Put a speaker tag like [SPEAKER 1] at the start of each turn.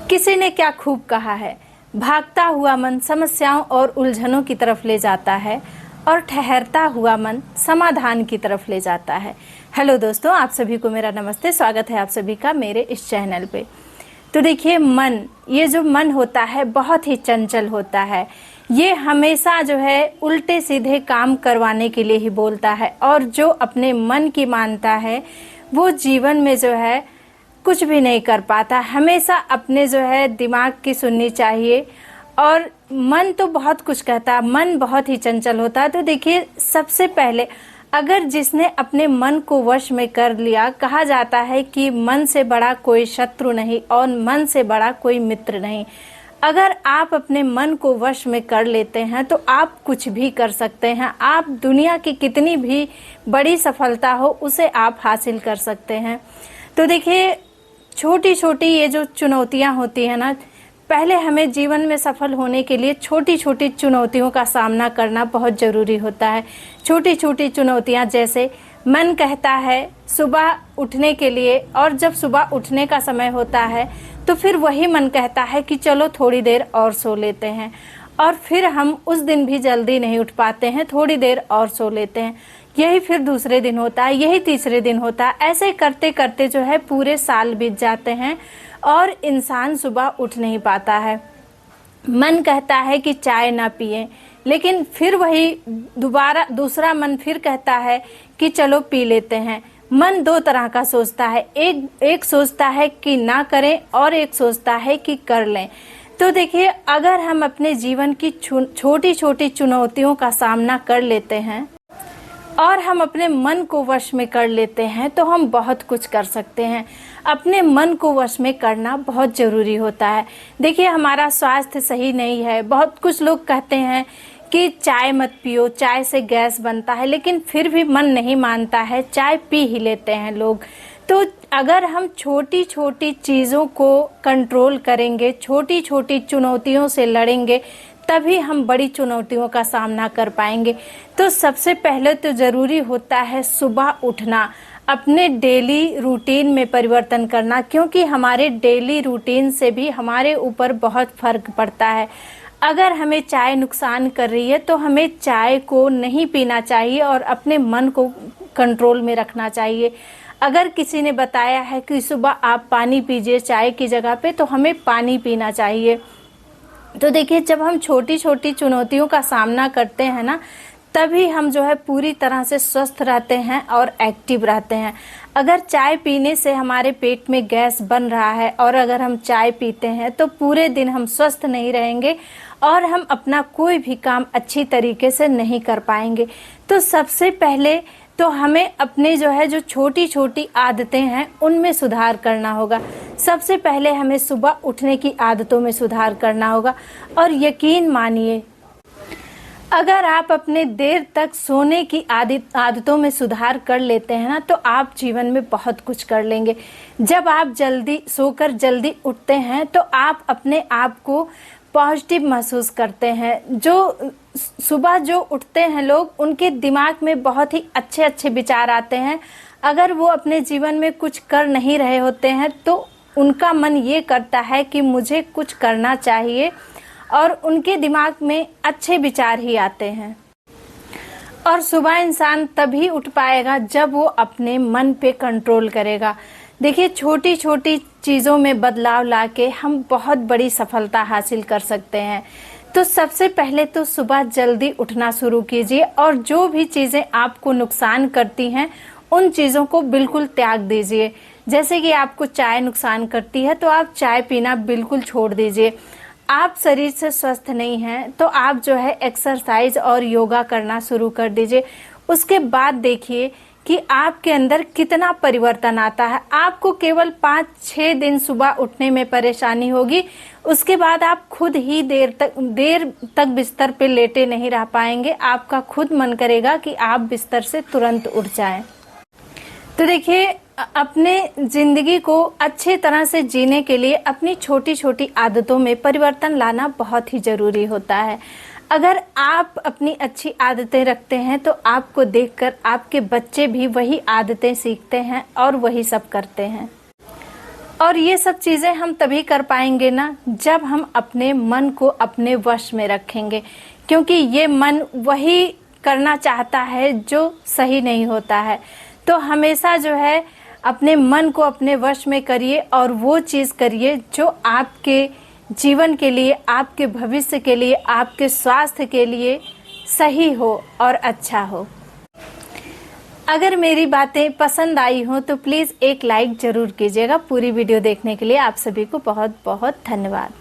[SPEAKER 1] किसी ने क्या खूब कहा है, भागता हुआ मन समस्याओं और उलझनों की तरफ ले जाता है और ठहरता हुआ मन समाधान की तरफ ले जाता है। हेलो दोस्तों, आप सभी को मेरा नमस्ते। स्वागत है आप सभी का मेरे इस चैनल पे। तो देखिए, मन, ये जो मन होता है बहुत ही चंचल होता है। ये हमेशा जो है उल्टे सीधे काम करवाने के लिए ही बोलता है, और जो अपने मन की मानता है वो जीवन में जो है कुछ भी नहीं कर पाता। हमेशा अपने जो है दिमाग की सुननी चाहिए। और मन तो बहुत कुछ कहता है, मन बहुत ही चंचल होता है। तो देखिए, सबसे पहले अगर जिसने अपने मन को वश में कर लिया, कहा जाता है कि मन से बड़ा कोई शत्रु नहीं और मन से बड़ा कोई मित्र नहीं। अगर आप अपने मन को वश में कर लेते हैं तो आप कुछ भी कर सकते हैं। आप दुनिया की कितनी भी बड़ी सफलता हो उसे आप हासिल कर सकते हैं। तो देखिए, छोटी छोटी ये जो चुनौतियां होती है ना, पहले हमें जीवन में सफल होने के लिए छोटी छोटी चुनौतियों का सामना करना बहुत ज़रूरी होता है। छोटी छोटी चुनौतियां जैसे मन कहता है सुबह उठने के लिए, और जब सुबह उठने का समय होता है तो फिर वही मन कहता है कि चलो थोड़ी देर और सो लेते हैं, और फिर हम उस दिन भी जल्दी नहीं उठ पाते हैं, थोड़ी देर और सो लेते हैं। यही फिर दूसरे दिन होता है, यही तीसरे दिन होता है। ऐसे करते करते जो है पूरे साल बीत जाते हैं और इंसान सुबह उठ नहीं पाता है। मन कहता है कि चाय ना पिए, लेकिन फिर वही दूसरा मन फिर कहता है कि चलो पी लेते हैं। मन दो तरह का सोचता है, एक सोचता है कि ना करें और एक सोचता है कि कर लें। तो देखिए, अगर हम अपने जीवन की छोटी छोटी चुनौतियों का सामना कर लेते हैं और हम अपने मन को वश में कर लेते हैं तो हम बहुत कुछ कर सकते हैं। अपने मन को वश में करना बहुत ज़रूरी होता है। देखिए, हमारा स्वास्थ्य सही नहीं है। बहुत कुछ लोग कहते हैं कि चाय मत पियो, चाय से गैस बनता है, लेकिन फिर भी मन नहीं मानता है, चाय पी ही लेते हैं लोग। तो अगर हम छोटी छोटी चीज़ों को कंट्रोल करेंगे, छोटी छोटी चुनौतियों से लड़ेंगे, तभी हम बड़ी चुनौतियों का सामना कर पाएंगे। तो सबसे पहले तो ज़रूरी होता है सुबह उठना, अपने डेली रूटीन में परिवर्तन करना, क्योंकि हमारे डेली रूटीन से भी हमारे ऊपर बहुत फ़र्क पड़ता है। अगर हमें चाय नुकसान कर रही है तो हमें चाय को नहीं पीना चाहिए और अपने मन को कंट्रोल में रखना चाहिए। अगर किसी ने बताया है कि सुबह आप पानी पीजिए चाय की जगह पे, तो हमें पानी पीना चाहिए। तो देखिए, जब हम छोटी छोटी चुनौतियों का सामना करते हैं ना, तभी हम जो है पूरी तरह से स्वस्थ रहते हैं और एक्टिव रहते हैं। अगर चाय पीने से हमारे पेट में गैस बन रहा है और अगर हम चाय पीते हैं तो पूरे दिन हम स्वस्थ नहीं रहेंगे और हम अपना कोई भी काम अच्छी तरीके से नहीं कर पाएंगे। तो सबसे पहले तो हमें अपने जो है जो छोटी छोटी आदतें हैं उनमें सुधार करना होगा। सबसे पहले हमें सुबह उठने की आदतों में सुधार करना होगा। और यकीन मानिए, अगर आप अपने देर तक सोने की आदतों में सुधार कर लेते हैं ना, तो आप जीवन में बहुत कुछ कर लेंगे। जब आप जल्दी सोकर जल्दी उठते हैं तो आप अपने आप को पॉजिटिव महसूस करते हैं। जो सुबह जो उठते हैं लोग, उनके दिमाग में बहुत ही अच्छे अच्छे विचार आते हैं। अगर वो अपने जीवन में कुछ कर नहीं रहे होते हैं तो उनका मन ये करता है कि मुझे कुछ करना चाहिए, और उनके दिमाग में अच्छे विचार ही आते हैं। और सुबह इंसान तभी उठ पाएगा जब वो अपने मन पे कंट्रोल करेगा। देखिए, छोटी छोटी चीज़ों में बदलाव लाके हम बहुत बड़ी सफलता हासिल कर सकते हैं। तो सबसे पहले तो सुबह जल्दी उठना शुरू कीजिए, और जो भी चीज़ें आपको नुकसान करती हैं उन चीज़ों को बिल्कुल त्याग दीजिए। जैसे कि आपको चाय नुकसान करती है तो आप चाय पीना बिल्कुल छोड़ दीजिए। आप शरीर से स्वस्थ नहीं हैं तो आप जो है एक्सरसाइज और योगा करना शुरू कर दीजिए। उसके बाद देखिए कि आपके अंदर कितना परिवर्तन आता है। आपको केवल 5-6 दिन सुबह उठने में परेशानी होगी, उसके बाद आप खुद ही देर तक बिस्तर पे लेटे नहीं रह पाएंगे। आपका खुद मन करेगा कि आप बिस्तर से तुरंत उठ जाएं। तो देखिए, अपने ज़िंदगी को अच्छे तरह से जीने के लिए अपनी छोटी छोटी आदतों में परिवर्तन लाना बहुत ही ज़रूरी होता है। अगर आप अपनी अच्छी आदतें रखते हैं तो आपको देखकर आपके बच्चे भी वही आदतें सीखते हैं और वही सब करते हैं। और ये सब चीज़ें हम तभी कर पाएंगे ना जब हम अपने मन को अपने वश में रखेंगे, क्योंकि ये मन वही करना चाहता है जो सही नहीं होता है। तो हमेशा जो है अपने मन को अपने वश में करिए और वो चीज़ करिए जो आपके जीवन के लिए, आपके भविष्य के लिए, आपके स्वास्थ्य के लिए सही हो और अच्छा हो। अगर मेरी बातें पसंद आई हो तो प्लीज़ एक लाइक ज़रूर कीजिएगा। पूरी वीडियो देखने के लिए आप सभी को बहुत बहुत धन्यवाद।